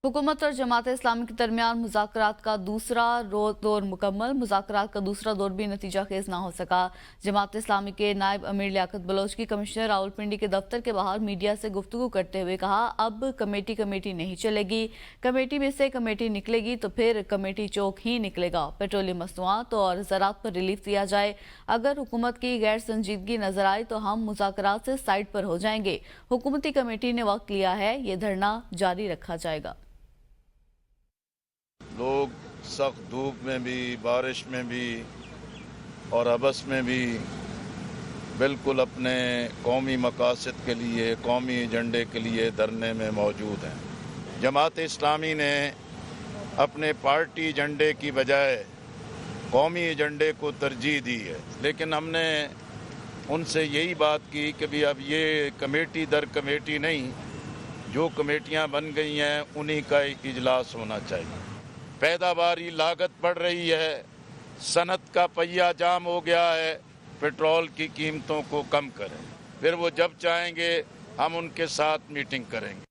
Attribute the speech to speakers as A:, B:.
A: हुकूमत और जमात इस्लामी के दरमियान मुज़ाकरात का दूसरा दौर मुकम्मल। मुज़ाकरात का दूसरा दौर भी नतीजा खेज ना हो सका। जमात इस्लामी के नायब अमीर लियाकत बलोच की कमिश्नर रावलपिंडी के दफ्तर के बाहर मीडिया से गुफ्तगू करते हुए कहा, अब कमेटी नहीं चलेगी। कमेटी में से कमेटी निकलेगी तो फिर कमेटी चौक ही निकलेगा। पेट्रोलियम मसनूआत और ज़राअत पर रिलीफ दिया जाए। अगर हुकूमत की गैर संजीदगी नजर आए तो हम मुज़ाकरात से साइड पर हो जाएंगे। हुकूमती कमेटी ने वक्त लिया है, ये धरना जारी रखा जाएगा।
B: लोग सख्त धूप में भी, बारिश में भी और अबस में भी बिल्कुल अपने कौमी मकासद के लिए, कौमी एजेंडे के लिए धरने में मौजूद हैं। जमात इस्लामी ने अपने पार्टी एजेंडे की बजाय कौमी एजेंडे को तरजीह दी है, लेकिन हमने उनसे यही बात की कि भी अब ये कमेटी दर कमेटी नहीं, जो कमेटियां बन गई हैं उन्हीं का इजलास होना चाहिए। पैदावारी लागत बढ़ रही है, सनत का पहिया जाम हो गया है, पेट्रोल की कीमतों को कम करें। फिर वो जब चाहेंगे हम उनके साथ मीटिंग करेंगे।